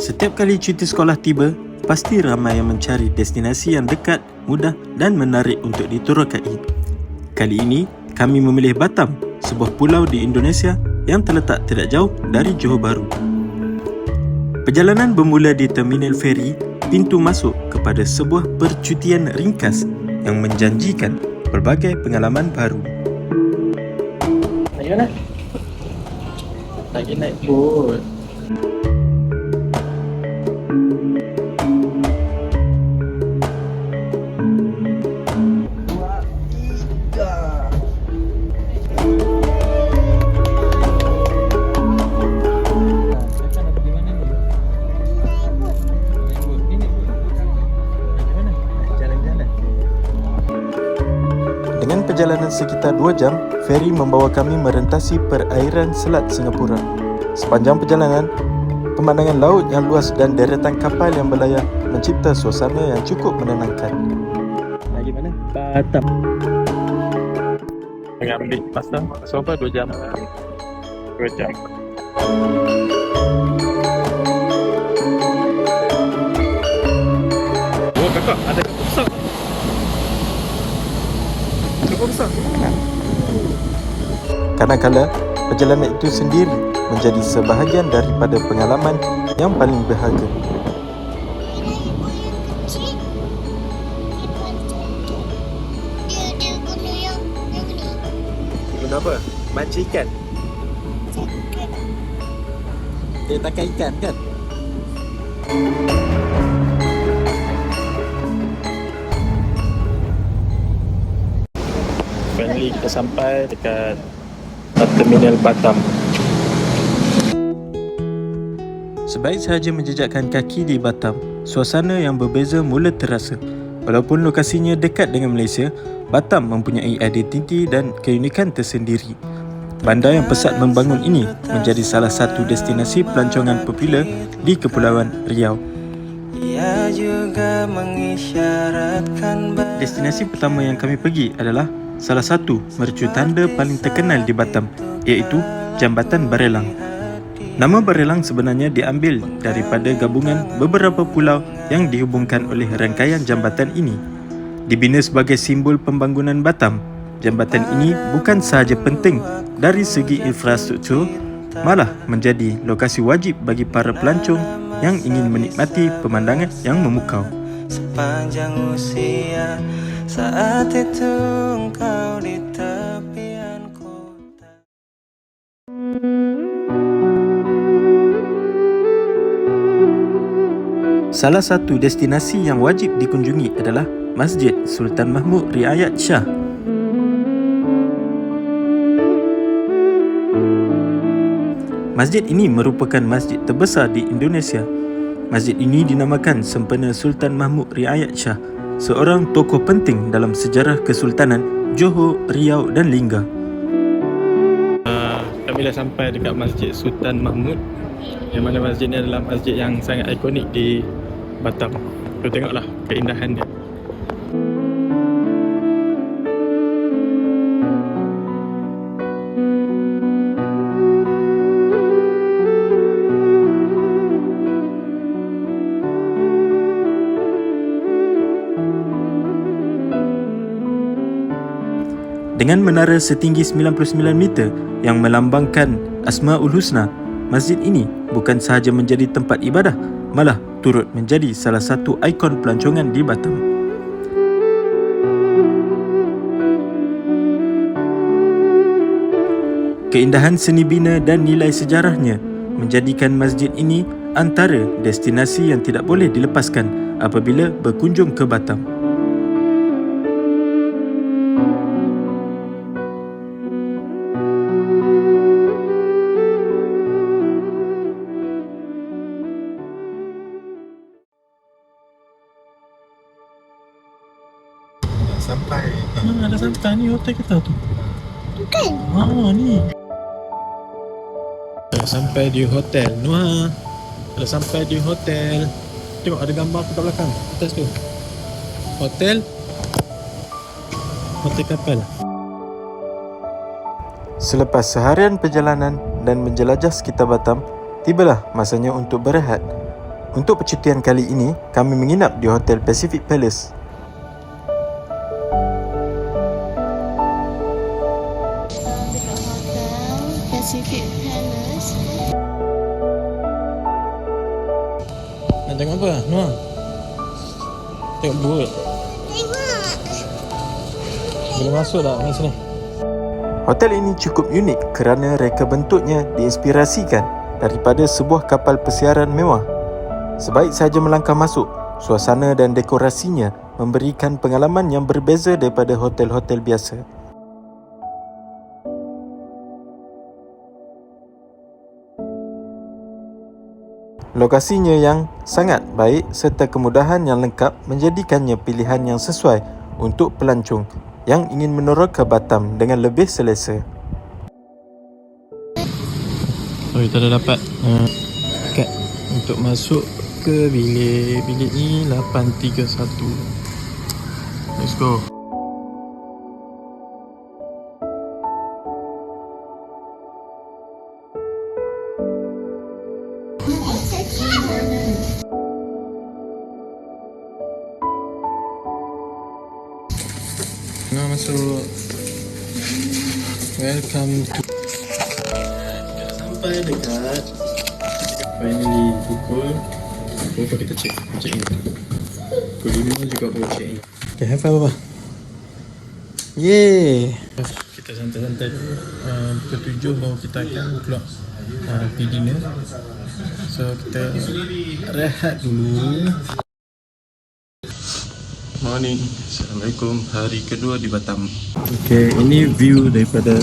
Setiap kali cuti sekolah tiba, pasti ramai yang mencari destinasi yang dekat, mudah dan menarik untuk diturukai. Kali ini, kami memilih Batam, sebuah pulau di Indonesia yang terletak tidak jauh dari Johor Bahru. Perjalanan bermula di terminal feri, pintu masuk kepada sebuah percutian ringkas yang menjanjikan pelbagai pengalaman baru. Lagi mana? Lagi naik bot. Dengan perjalanan sekitar 2 jam, feri membawa kami merentasi perairan Selat Singapura. Sepanjang perjalanan, pemandangan laut yang luas dan deretan kapal yang berlayar mencipta suasana yang cukup menenangkan. Lagi mana? Batam. Tengah ambil pasang. So far 2 jam. 2 jam. Oh kakak, ada kapal besar. Kapal besar. Kadang-kala, perjalanan itu sendiri menjadi sebahagian daripada pengalaman yang paling berharga. Guna apa? Mancing ikan? Dia tangkap ikan kan? Finally kita sampai dekat terminal Batam. Sebaik sahaja menjejakkan kaki di Batam, suasana yang berbeza mula terasa. Walaupun lokasinya dekat dengan Malaysia, Batam mempunyai identiti dan keunikan tersendiri. Bandar yang pesat membangun ini menjadi salah satu destinasi pelancongan popular di Kepulauan Riau. Destinasi pertama yang kami pergi adalah salah satu mercu tanda paling terkenal di Batam, iaitu Jambatan Barelang. Nama Barelang sebenarnya diambil daripada gabungan beberapa pulau yang dihubungkan oleh rangkaian jambatan ini. Dibina sebagai simbol pembangunan Batam, jambatan ini bukan sahaja penting dari segi infrastruktur, malah menjadi lokasi wajib bagi para pelancong yang ingin menikmati pemandangan yang memukau. Sepanjang usia, saat itu engkau di tepian kota. Salah satu destinasi yang wajib dikunjungi adalah Masjid Sultan Mahmud Riayat Shah. Masjid ini merupakan masjid terbesar di Indonesia. Masjid ini dinamakan sempena Sultan Mahmud Riayat Shah, seorang tokoh penting dalam sejarah Kesultanan Johor, Riau dan Lingga. Kami dah sampai dekat Masjid Sultan Mahmud, yang mana masjid ni adalah masjid yang sangat ikonik di Batam. Kita tengoklah keindahan dia. Dengan menara setinggi 99 meter yang melambangkan Asmaul Husna, masjid ini bukan sahaja menjadi tempat ibadah, malah turut menjadi salah satu ikon pelancongan di Batam. Keindahan seni bina dan nilai sejarahnya menjadikan masjid ini antara destinasi yang tidak boleh dilepaskan apabila berkunjung ke Batam. Sampai. Ada sampai ni hotel kita tu. Bukan. Ni. Dah sampai di hotel Nuha. Dah sampai di hotel. Tengok ada gambar kat belakang atas tu. Hotel kapal. Selepas seharian perjalanan dan menjelajah sekitar Batam, tibalah masanya untuk berehat. Untuk percutian kali ini, kami menginap di Hotel Pacific Palace. Dekat Hotel Pacific Palace. Nak tengok apa? Noah? Tengok boat. Boleh masuk tak kat sini? Hotel ini cukup unik kerana reka bentuknya diinspirasikan daripada sebuah kapal persiaran mewah. Sebaik sahaja melangkah masuk, suasana dan dekorasinya memberikan pengalaman yang berbeza daripada hotel-hotel biasa. Lokasinya yang sangat baik serta kemudahan yang lengkap menjadikannya pilihan yang sesuai untuk pelancong yang ingin meneroka ke Batam dengan lebih selesa. Oh, kita dah dapat kad untuk masuk ke bilik. Bilik ni 831. Let's go. Nah, masuk. Welcome to. Kita dah sampai dekat. Finally pukul berapa kita check in? Pukul 5 juga baru check in. Okay, have fun Papa. Yeay. Kita santai-santai dulu. Pukul 7 baru kita akan keluar pergi dinner. So kita rehat dulu. Morning. Assalamualaikum. Hari kedua di Batam. Okay, ini view daripada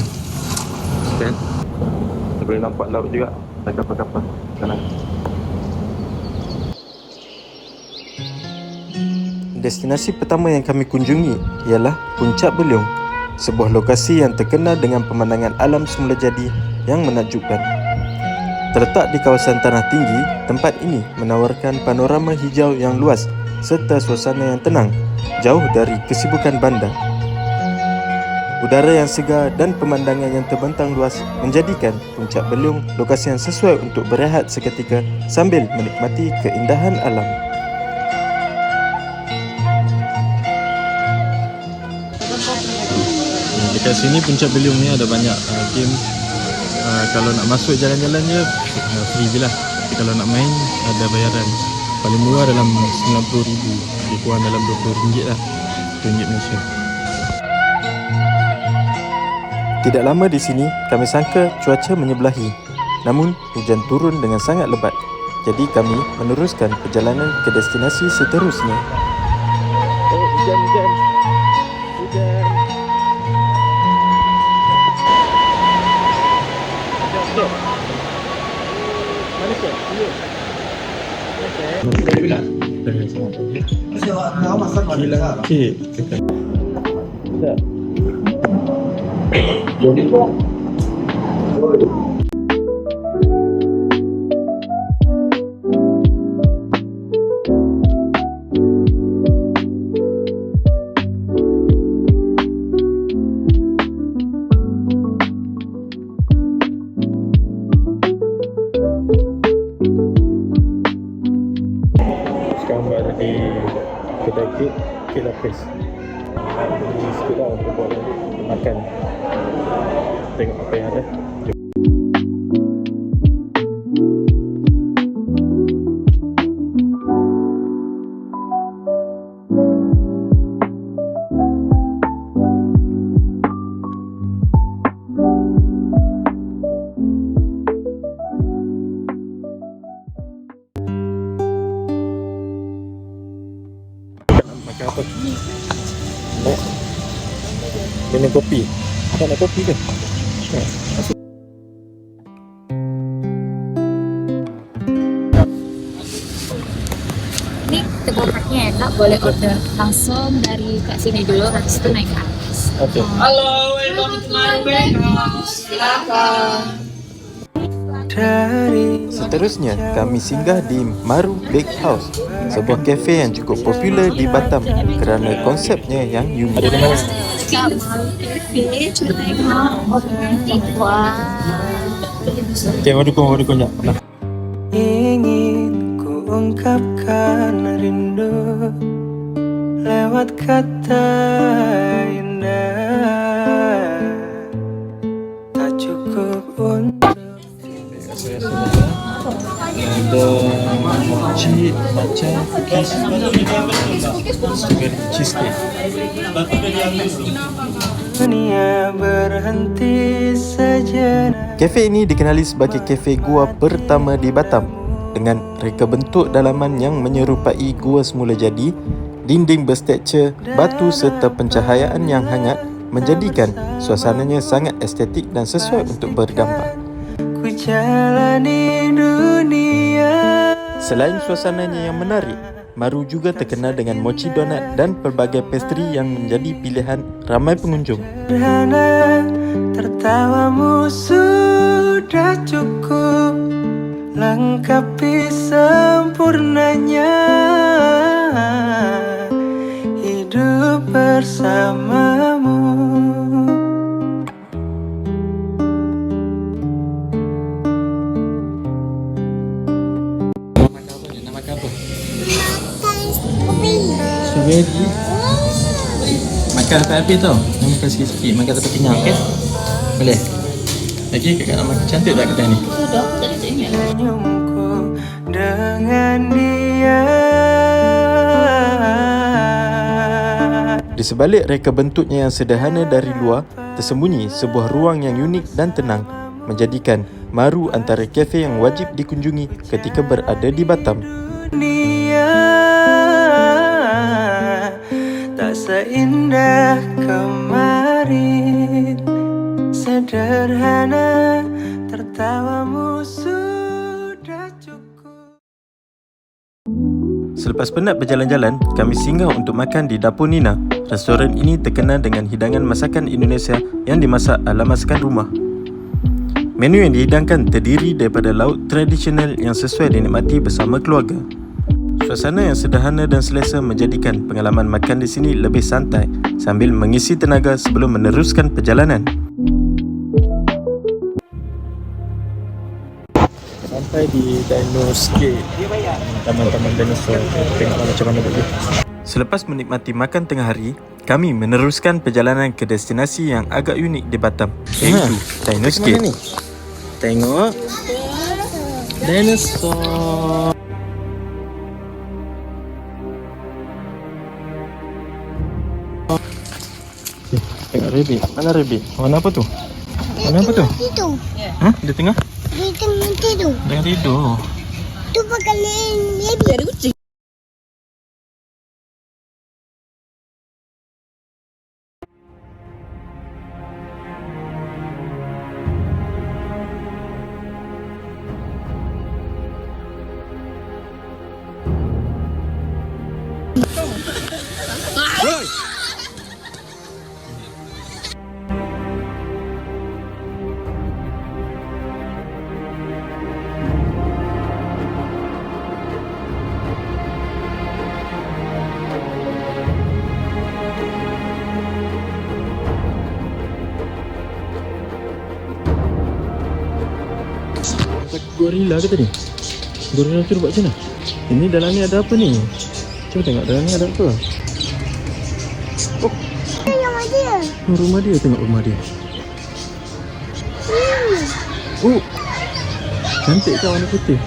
kan. Kita boleh nampak laut juga. Ada kapal-kapal sana. Destinasi pertama yang kami kunjungi ialah Puncak Beliung, sebuah lokasi yang terkenal dengan pemandangan alam semula jadi yang menakjubkan. Terletak di kawasan tanah tinggi, tempat ini menawarkan panorama hijau yang luas serta suasana yang tenang, jauh dari kesibukan bandar. Udara yang segar dan pemandangan yang terbentang luas menjadikan Puncak Beliung lokasi yang sesuai untuk berehat seketika sambil menikmati keindahan alam. Dekat sini Puncak Beliung ni ada banyak game. Kalau nak masuk jalan-jalannya free je lah. Tapi kalau nak main ada bayaran. Paling murah dalam RM90,000, lebih kurang dalam RM20 lah. RM20 Malaysia. Tidak lama di sini, kami sangka cuaca menyebelahi. Namun, hujan turun dengan sangat lebat. Jadi kami meneruskan perjalanan ke destinasi seterusnya. Oh, hujan. Mana ke? Hilang kek. Tak. Sekarang berada di kedai kek lapis. Ini sikit lah untuk buat makan. Tengok apa yang ada. Makan apa? Oh. Minum kopi. Tak nak kopi ke? Ni tebal parknya enak, boleh order langsung dari kat sini dulu, habis itu naik ke atas. Okay. Hello, welcome to my warehouse. Silakan. Seterusnya, kami singgah di Maru Bake House, sebuah kafe yang cukup popular di Batam kerana konsepnya yang unik. Ada di mana? Cafe, cuba tengok. Wah. Okay, waduh kau jap. Nah. ingin ku ungkap ungkapkan rindu lewat kata indah, tak cukup untuk Ada mochi, matcha, cookies, cheesecake. dunia berhenti sejenak. Kafe ini dikenali sebagai kafe gua pertama di Batam dengan reka bentuk dalaman yang menyerupai gua semula jadi, dinding bertekstur batu serta pencahayaan yang hangat menjadikan suasananya sangat estetik dan sesuai untuk bergambar. Ku jalani dunia. Selain suasananya yang menarik, Maru juga terkenal dengan mochi donat dan pelbagai pastry yang menjadi pilihan ramai pengunjung. Sederhana, tertawamu sudah cukup lengkapi sempurnanya hidup bersamamu. Nak makan apa? Strawberry. Makan habis tau. Nak makan sikit-sikit. Makan sampai kenyang, okey? Boleh? Lagi kakak nak makan cantik tak kedai ni? Senyumku dengan dia. Di sebalik reka bentuknya yang sederhana dari luar, tersembunyi sebuah ruang yang unik dan tenang, menjadikan Maru antara kafe yang wajib dikunjungi ketika berada di Batam. Dunia tak seindah kemarin, sederhana, tertawamu sudah cukup. Selepas penat berjalan-jalan, kami singgah untuk makan di Dapur Nina. Restoran ini terkenal dengan hidangan masakan Indonesia yang dimasak ala masakan rumah. Menu yang dihidangkan terdiri daripada lauk tradisional yang sesuai dinikmati bersama keluarga. Suasana yang sederhana dan selesa menjadikan pengalaman makan di sini lebih santai sambil mengisi tenaga sebelum meneruskan perjalanan. Sampai di Dinosaur, taman-taman dinosaur. Tengok macam mana dulu. Selepas menikmati makan tengah hari, kami meneruskan perjalanan ke destinasi yang agak unik di Batam, iaitu Dinosaur. Tengok dinosaur. Tengok rabbit. Mana rabbit? Warna apa tu? Warna apa tu? Tidur. Hah? Dia tengah? Dia tengah tidur. Tengah tidur. Tu pakai baby. Ada kucing. Gorila ke tadi? Gorila tu buat macam mana? Ini dalam ni ada apa ni? Cuba tengok dalam ni ada apa? Rumah dia. Oh, rumah dia, tengok rumah dia. Oh, cantik kan warna putih.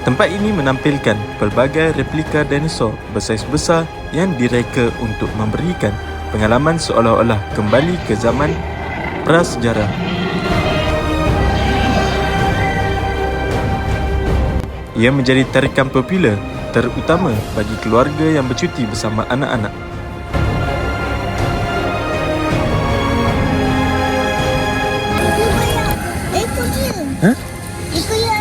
Tempat ini menampilkan pelbagai replika dinosaur bersaiz besar yang direka untuk memberikan pengalaman seolah-olah kembali ke zaman prasejarah. Ia menjadi tarikan popular terutama bagi keluarga yang bercuti bersama anak-anak. Ekor dia. Hah? Ekor dia.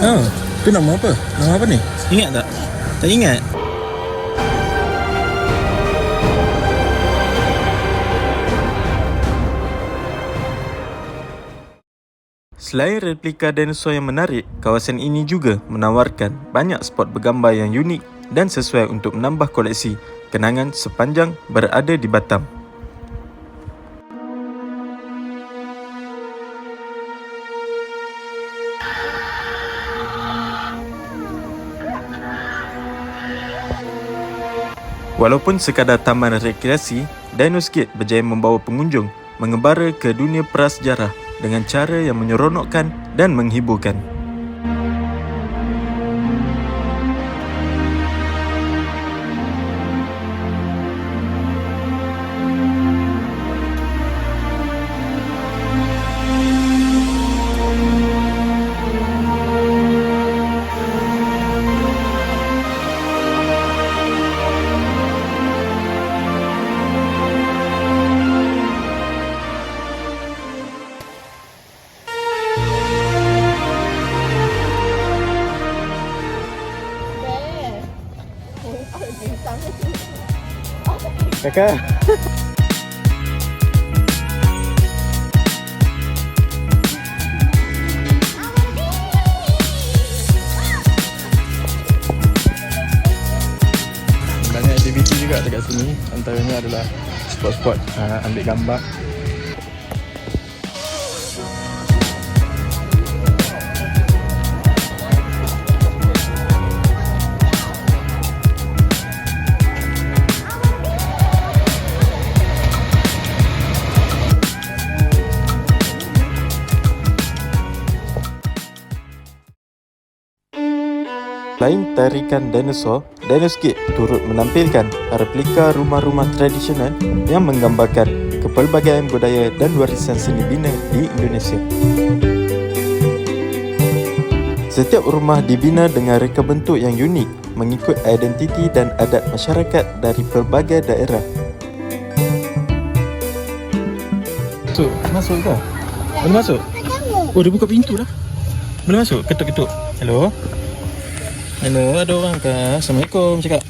Oh, tu nama apa? Nama apa ni? Ingat tak? Tak ingat? Selain replika dinosaur yang menarik, kawasan ini juga menawarkan banyak spot bergambar yang unik dan sesuai untuk menambah koleksi kenangan sepanjang berada di Batam. Walaupun sekadar taman rekreasi, Dinoscape berjaya membawa pengunjung mengembara ke dunia prasejarah dengan cara yang menyeronokkan dan menghiburkan. Kakak. Banyak aktiviti juga dekat sini. Antaranya adalah spot-spot ambil gambar. Selain tarikan dinosaur, Dinoscape turut menampilkan replika rumah-rumah tradisional yang menggambarkan kepelbagaian budaya dan warisan seni bina di Indonesia. Setiap rumah dibina dengan reka bentuk yang unik mengikut identiti dan adat masyarakat dari pelbagai daerah. Masuk ke? Boleh masuk? Oh, dia buka pintu dah. Boleh masuk? Ketuk-ketuk. Hello? Hello, ada orang ke? Assalamualaikum cakap.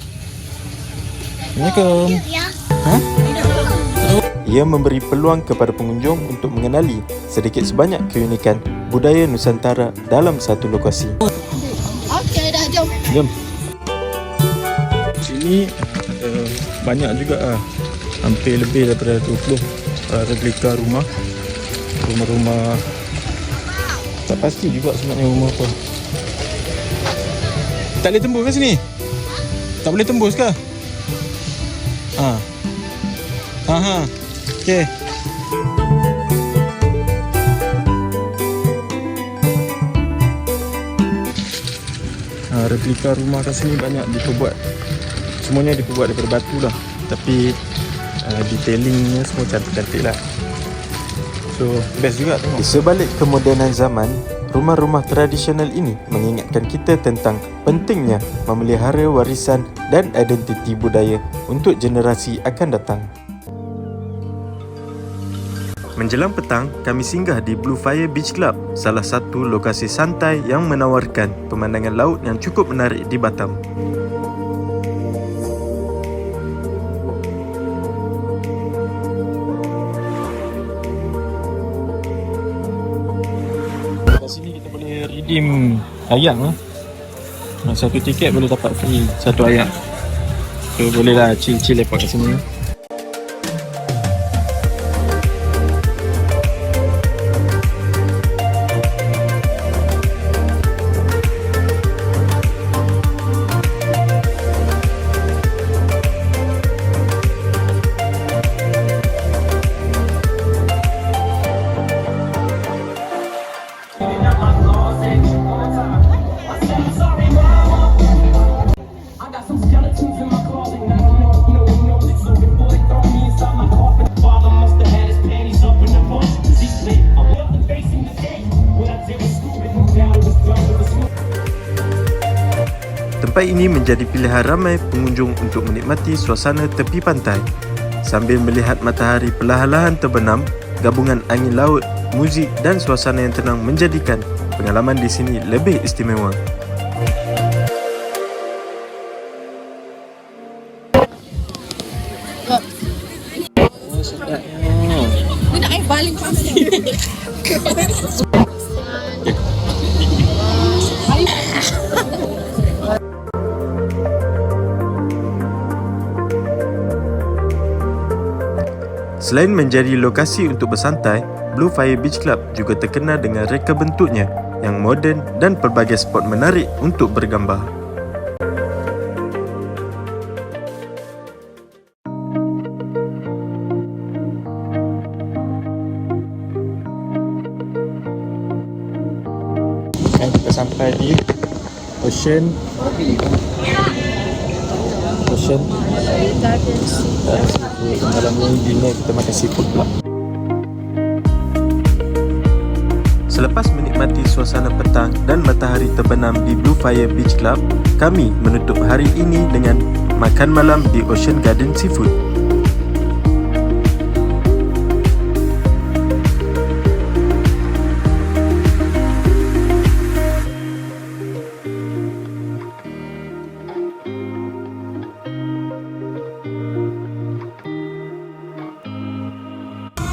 Assalamualaikum. Ha? Ia memberi peluang kepada pengunjung untuk mengenali sedikit sebanyak keunikan budaya Nusantara dalam satu lokasi. Okey, dah jom. Jom. Sini ada banyak juga hampir lebih daripada 20 replika rumah-rumah. Tak pasti juga sebenarnya rumah apa. Tak boleh tembus ke sini? Tak boleh tembus ke? Aha. Okey. Replika rumah kat sini banyak diperbuat. Semuanya diperbuat daripada batu lah. Tapi detailingnya semua cantik-cantik lah. So best juga tengok. Di sebalik kemodenan zaman, rumah-rumah tradisional ini mengingatkan kita tentang pentingnya memelihara warisan dan identiti budaya untuk generasi akan datang. Menjelang petang, kami singgah di Blue Fire Beach Club, salah satu lokasi santai yang menawarkan pemandangan laut yang cukup menarik di Batam. Kat sini kita boleh redeem ayam lah. Satu tiket boleh dapat free satu ayam. So bolehlah chill-chill lepak kat sini. Tempat ini menjadi pilihan ramai pengunjung untuk menikmati suasana tepi pantai sambil melihat matahari perlahan-lahan terbenam. Gabungan angin laut, muzik dan suasana yang tenang menjadikan pengalaman di sini lebih istimewa. Nak air baling pasti. Selain menjadi lokasi untuk bersantai, Blue Fire Beach Club juga terkenal dengan reka bentuknya yang moden dan pelbagai spot menarik untuk bergambar. Kita sampai di Ocean Malam ni dinner kita makan seafood pula. Selepas menikmati suasana petang dan matahari terbenam di Blue Fire Beach Club, kami menutup hari ini dengan makan malam di Ocean Garden Seafood.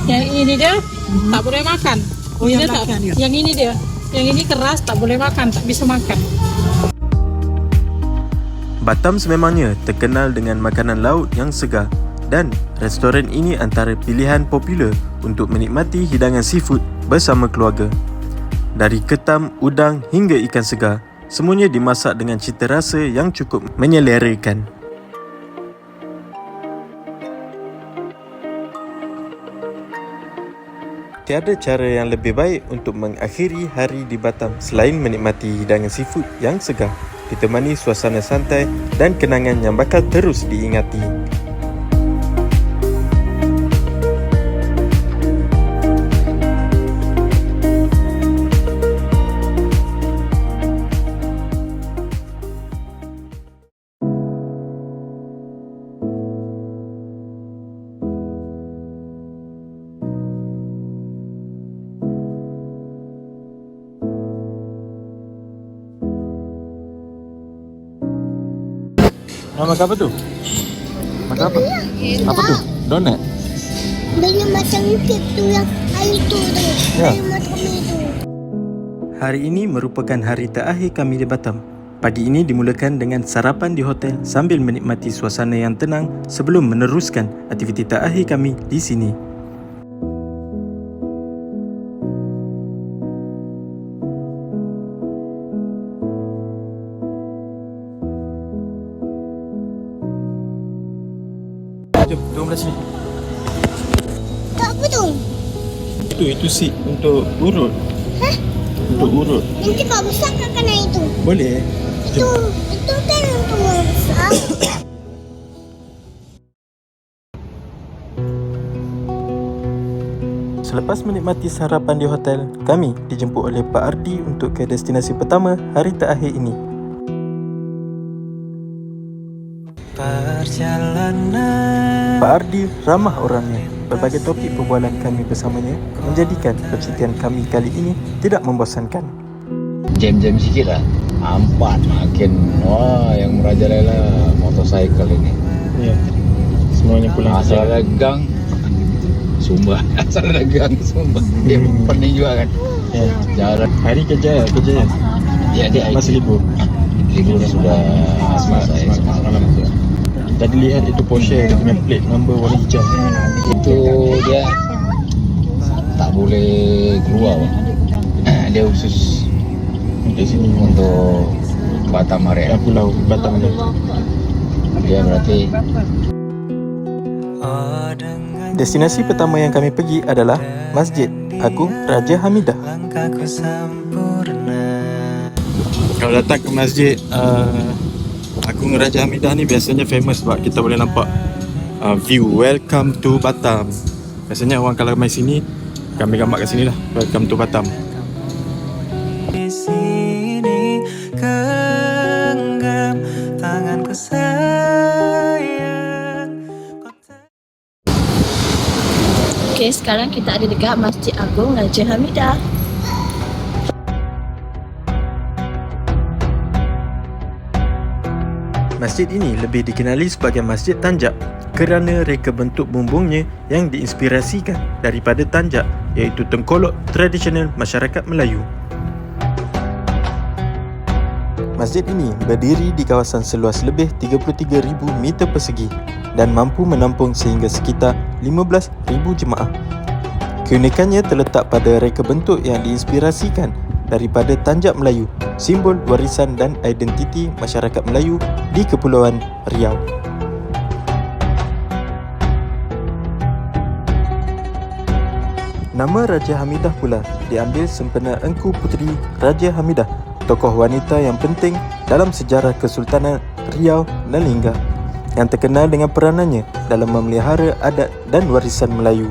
Yang ini dia tak boleh makan. Ini tak, yang ini dia. Yang ini keras, tak boleh makan, tak bisa makan. Batam sememangnya terkenal dengan makanan laut yang segar dan restoran ini antara pilihan popular untuk menikmati hidangan seafood bersama keluarga. Dari ketam, udang hingga ikan segar, semuanya dimasak dengan cita rasa yang cukup menyelerakan. Tiada cara yang lebih baik untuk mengakhiri hari di Batam selain menikmati hidangan seafood yang segar, ditemani suasana santai dan kenangan yang bakal terus diingati. Makan apa tu? Makan apa? Apa tu? Donat? Dia macam kek tu yang air tu. Ya. Dia macam itu. Hari ini merupakan hari terakhir kami di Batam. Pagi ini dimulakan dengan sarapan di hotel sambil menikmati suasana yang tenang sebelum meneruskan aktiviti terakhir kami di sini. Jom, tunggu belah sini. Tak apa tu? Itu seat untuk urut. Hah? Untuk urut. Nanti kau besar kan kena itu. Boleh? Itu kan untuk orang besar. Selepas menikmati sarapan di hotel, kami dijemput oleh Pak Ardi untuk ke destinasi pertama hari terakhir ini. Perjalanan Pak Ardi ramah orangnya. Berbagai topik perbualan kami bersamanya menjadikan percutian kami kali ini tidak membosankan. Jam-jam sikit lah. Ampat makin. Wah, yang merajalela motorcycle ini. Ya. Semuanya pulang Asal ada gang Sumba. Asal ada gang Sumba. Dia pening juga kan. Ya. Jalan. Hari kerja ya. Ya, dia Masih libur. liburnya sudah selesai Malam tu. Tadi lihat itu Porsche dengan plate number warna hijau. Itu dia tak boleh keluar. Dia khusus Untuk sini untuk Batam area. pulau Batam ni. Dia berarti Oh dengan Destinasi pertama yang kami pergi adalah Masjid Agung Raja Hamidah. langkahku sempurna. Kalau datang ke Masjid Agung Raja Hamidah ni biasanya famous sebab kita boleh nampak view Welcome to Batam. Biasanya orang kalau main sini kami gambar kat sini lah, Welcome to Batam. Di sini genggam tanganku sayang. Okey, sekarang kita ada dekat Masjid Agung Raja Hamidah. Masjid ini lebih dikenali sebagai Masjid Tanjak kerana reka bentuk bumbungnya yang diinspirasikan daripada tanjak, iaitu tengkolok tradisional masyarakat Melayu. Masjid ini berdiri di kawasan seluas lebih 33,000 meter persegi dan mampu menampung sehingga sekitar 15,000 jemaah. Keunikannya terletak pada reka bentuk yang diinspirasikan daripada Tanjak Melayu, simbol warisan dan identiti masyarakat Melayu di Kepulauan Riau. Nama Raja Hamidah pula diambil sempena Engku Puteri Raja Hamidah, tokoh wanita yang penting dalam sejarah Kesultanan Riau dan Lingga, yang terkenal dengan peranannya dalam memelihara adat dan warisan Melayu.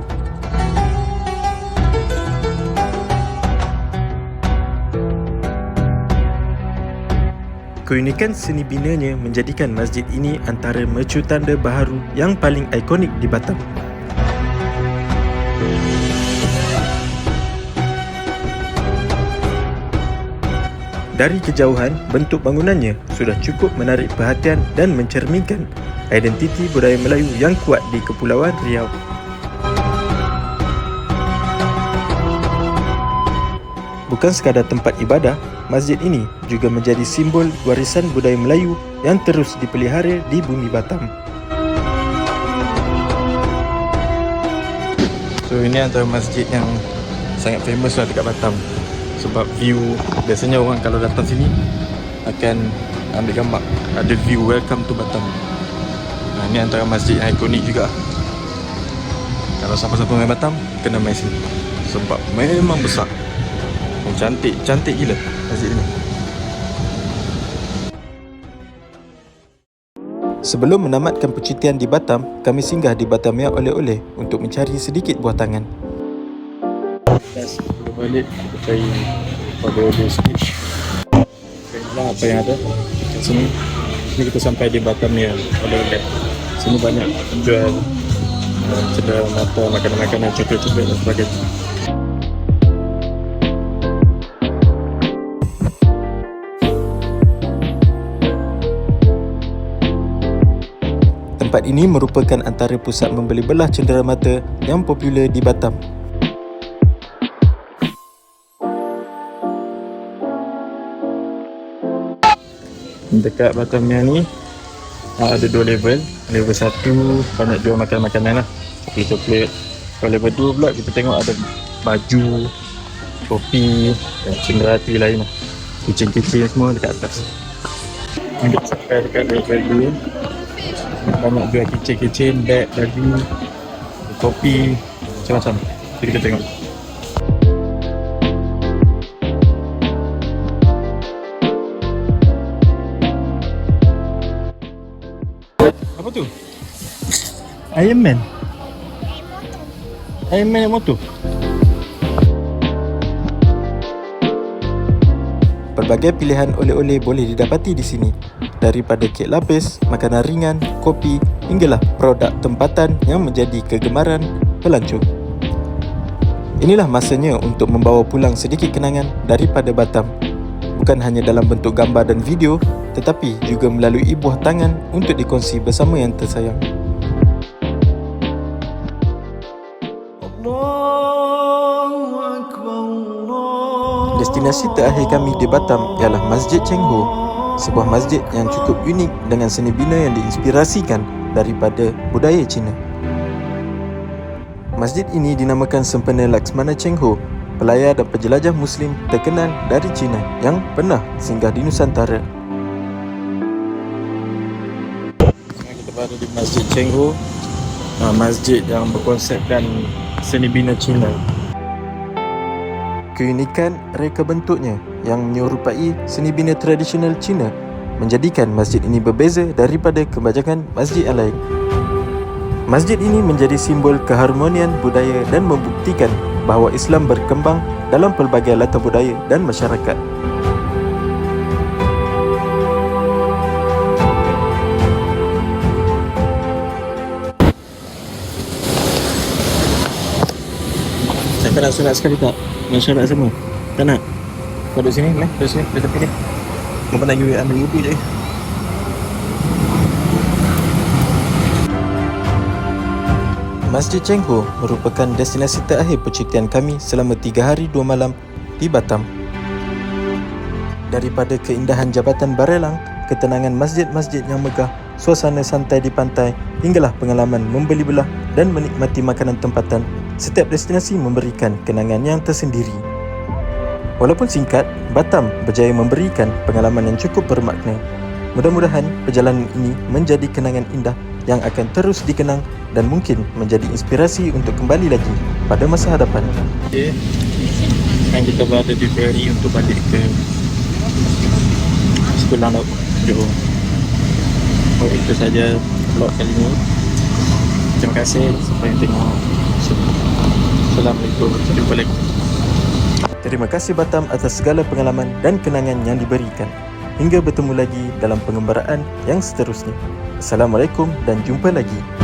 Keunikan seni binanya menjadikan masjid ini antara mercu tanda baharu yang paling ikonik di Batam. Dari kejauhan, bentuk bangunannya sudah cukup menarik perhatian dan mencerminkan identiti budaya Melayu yang kuat di Kepulauan Riau. Bukan sekadar tempat ibadah, masjid ini juga menjadi simbol warisan budaya Melayu yang terus dipelihara di bumi Batam. So ini antara masjid yang sangat famous lah dekat Batam. Sebab view, biasanya orang kalau datang sini akan ambil gambar, ada view welcome to Batam. Ini antara masjid yang ikonik juga. Kalau siapa-siapa main Batam, kena main sini. Sebab memang besar. Cantik gila masjid ini. Sebelum menamatkan percutian di Batam, kami singgah di Batamia Oleh-Oleh untuk mencari sedikit buah tangan. Sebelum balik, kita cari oleh-oleh sikit. Inilah apa yang ada kat sini. Ini kita sampai di Batamia Oleh-Oleh. Sini banyak jual cedera mata, makanan-makanan, coklat-coklat dan sebagainya. Tempat ini merupakan antara pusat membeli belah cenderamata yang popular di Batam. Dekat Batamia ni ada 2 level. Level 1 banyak jual makanan-makanan lah, coklat-coklat. Kalau level 2 pula kita tengok ada baju, kopi dan cenderamata lain lah. Kicin-kicin semua dekat atas. Kita sampai dekat level 2, banyak jual kicin-kicin, beg, baju, kopi, macam-macam. Jadi kita tengok. Apa tu? Iron Man. Iron Man yang motor. Pelbagai pilihan oleh-oleh boleh didapati di sini. Daripada kek lapis, makanan ringan, kopi, hinggalah produk tempatan yang menjadi kegemaran pelancong. Inilah masanya untuk membawa pulang sedikit kenangan daripada Batam. Bukan hanya dalam bentuk gambar dan video, tetapi juga melalui buah tangan untuk dikongsi bersama yang tersayang. Destinasi terakhir kami di Batam ialah Masjid Cheng Ho, sebuah masjid yang cukup unik dengan seni bina yang diinspirasikan daripada budaya Cina. Masjid ini dinamakan sempena Laksmana Cheng Ho, pelayar dan penjelajah Muslim terkenal dari Cina yang pernah singgah di Nusantara. Kita berada di Masjid Cheng Ho, masjid yang berkonsepkan seni bina Cina. Keunikan reka bentuknya yang menyerupai seni bina tradisional Cina menjadikan masjid ini berbeza daripada kebanyakan masjid yang lain. Masjid ini menjadi simbol keharmonian budaya dan membuktikan bahawa Islam berkembang dalam pelbagai latar budaya dan masyarakat. Saya nak sunat sekali tak? Nak sunat semua? Tak nak? Kau duduk sini, duduk sini, duduk tepi ni. Kau nak pergi ambil wudhu je. Masjid Cheng Ho merupakan destinasi terakhir percutian kami selama 3 hari 2 malam di Batam. Daripada keindahan Jabatan Barelang, ketenangan masjid-masjid yang megah, suasana santai di pantai, hinggalah pengalaman membeli belah dan menikmati makanan tempatan, setiap destinasi memberikan kenangan yang tersendiri. Walaupun singkat, Batam berjaya memberikan pengalaman yang cukup bermakna. Mudah-mudahan perjalanan ini menjadi kenangan indah yang akan terus dikenang dan mungkin menjadi inspirasi untuk kembali lagi pada masa hadapan. Okay. Sekarang kita berada di ferry untuk balik ke Sekolah Laut Johor. Itu saja vlog kali ini. Terima kasih siapa yang tengok. Assalamualaikum. Jumpa lagi. Terima kasih Batam atas segala pengalaman dan kenangan yang diberikan. Hingga bertemu lagi dalam pengembaraan yang seterusnya. Assalamualaikum dan jumpa lagi.